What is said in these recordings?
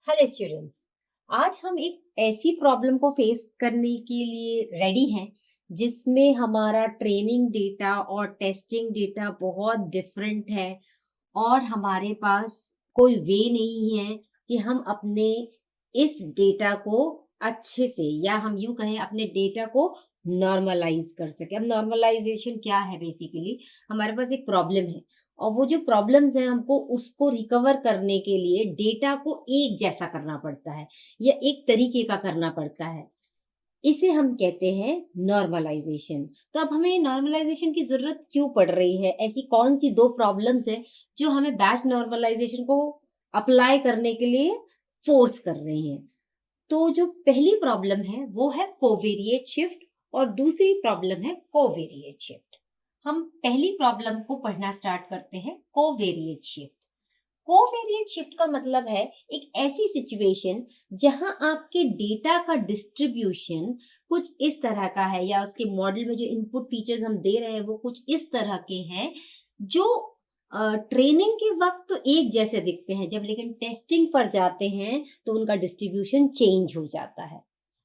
Hello students. आज हम एक ऐसी प्रॉब्लम को फेस करने के लिए रेडी हैं जिसमें हमारा ट्रेनिंग डेटा और टेस्टिंग डेटा बहुत डिफरेंट है और हमारे पास कोई वे नहीं है कि हम अपने इस डेटा को अच्छे से, या हम यूं कहें अपने डेटा को नॉर्मलाइज कर सके। अब नॉर्मलाइजेशन क्या है? बेसिकली हमारे पास एक प्रॉब्लम है और वो जो प्रॉब्लम्स हैं हमको उसको रिकवर करने के लिए डेटा को एक जैसा करना पड़ता है या एक तरीके का करना पड़ता है। इसे हम कहते हैं नॉर्मलाइजेशन। तो अब हमें नॉर्मलाइजेशन की जरूरत क्यों पड़ रही है? ऐसी कौन सी दो प्रॉब्लम्स है जो हमें बैच नॉर्मलाइजेशन को अप्लाई करने के लिए फोर्स कर रही हैं? तो जो पहली प्रॉब्लम है वो है कोवेरिएट शिफ्ट और दूसरी प्रॉब्लम है कोवेरिएट शिफ्ट। हम पहली प्रॉब्लम को पढ़ना स्टार्ट करते हैं, कोवेरिएट शिफ्ट। कोवेरिएंट शिफ्ट का मतलब है एक ऐसी सिचुएशन जहां आपके डेटा का डिस्ट्रीब्यूशन कुछ इस तरह का है, या उसके मॉडल में जो इनपुट फीचर्स हम दे रहे हैं वो कुछ इस तरह के हैं जो ट्रेनिंग के वक्त तो एक जैसे दिखते हैं, जब लेकिन टेस्टिंग पर जाते हैं तो उनका डिस्ट्रीब्यूशन चेंज हो जाता है।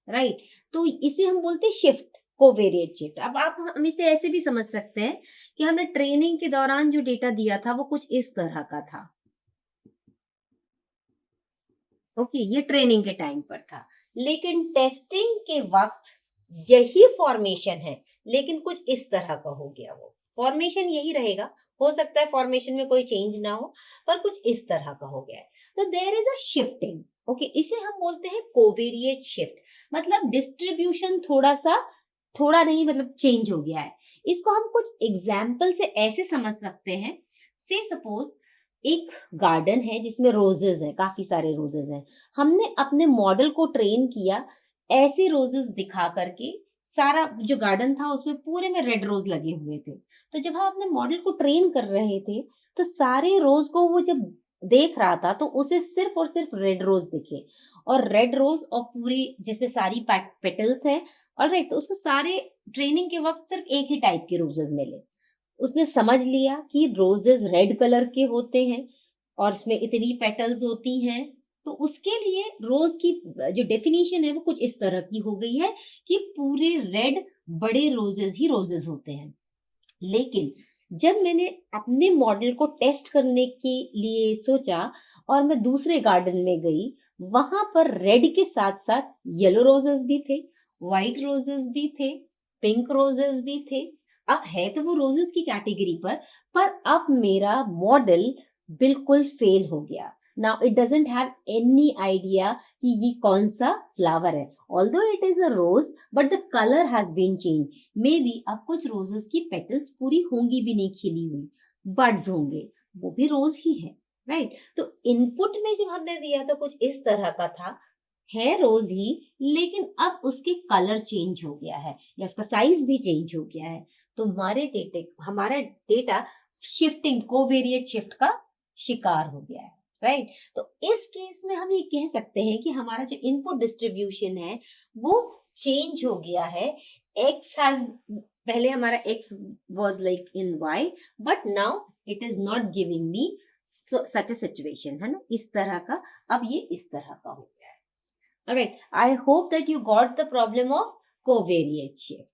राइट? तो इसे हम बोलते हैं शिफ्ट, कोवेरिएंट शिफ्ट। अब आप हम इसे ऐसे भी समझ सकते हैं कि हमने ट्रेनिंग के दौरान जो डेटा दिया था वो कुछ इस तरह का था। ओके, ये ट्रेनिंग के टाइम पर था, लेकिन टेस्टिंग के वक्त यही फॉर्मेशन है लेकिन कुछ इस तरह का हो गया। वो फॉर्मेशन यही रहेगा, हो सकता है फॉर्मेशन में कोई चेंज ना हो, पर कुछ इस तरह का हो गया है। तो there is a shifting. Okay, इसे हम बोलते हैं कोवेरिएट शिफ्ट। मतलब डिस्ट्रीब्यूशन थोड़ा नहीं, मतलब चेंज हो गया है। इसको हम कुछ एग्जाम्पल से ऐसे समझ सकते हैं। से सपोज एक गार्डन है जिसमें रोजेज है, काफी सारे रोजेज हैं। हमने अपने मॉडल को ट्रेन किया ऐसे रोजेस दिखा करके। सारा जो गार्डन था उसमें पूरे में रेड रोज लगे हुए थे। तो जब हम अपने मॉडल को ट्रेन कर रहे थे तो सारे रोज को वो जब देख रहा था तो उसे सिर्फ और सिर्फ रेड रोज दिखे। और रेड रोज और पूरी जिसमें सारी पेटल्स हैं, और राइट, तो उसको सारे ट्रेनिंग के वक्त सिर्फ एक ही टाइप के रोजेस मिले। उसने समझ लिया कि रोजेस रेड कलर के होते हैं और उसमें इतनी पेटल्स होती हैं। तो उसके लिए रोज की जो डेफिनेशन है वो कुछ इस तरह की हो गई है कि पूरे रेड बड़े रोजेस ही रोजेस होते हैं। लेकिन जब मैंने अपने मॉडल को टेस्ट करने के लिए सोचा और मैं दूसरे गार्डन में गई, वहां पर रेड के साथ साथ येलो रोजेस भी थे, व्हाइट रोजेस भी थे, पिंक रोजेस भी थे। अब है तो वो रोजेस की कैटेगरी पर अब मेरा मॉडल बिल्कुल फेल हो गया। Now it doesn't have any idea कि ये कौन सा फ्लावर है। Although it is a rose but the colour has been change. Maybe अब कुछ रोजेस की पेटल्स पूरी होंगी भी नहीं खिली हुई, बड्स होंगे, वो भी रोज ही है। राइट? तो इनपुट में जब हमने दिया तो कुछ इस तरह का था, है रोज ही, लेकिन अब उसके कलर चेंज हो गया है या उसका साइज भी चेंज हो गया है। तो हमारा डेटा शिफ्टिंग, कोवेरिएट शिफ्ट का शिकार हो गया है। राइट? तो इस केस में हम ये कह सकते हैं कि हमारा जो इनपुट डिस्ट्रीब्यूशन है वो चेंज हो गया है। एक्स हैज, पहले हमारा x was like in y, but now it is not giving me such a situation, है ना, इस तरह का। अब ये इस तरह का हो गया है। Alright, I hope that you got the problem of covariate shift.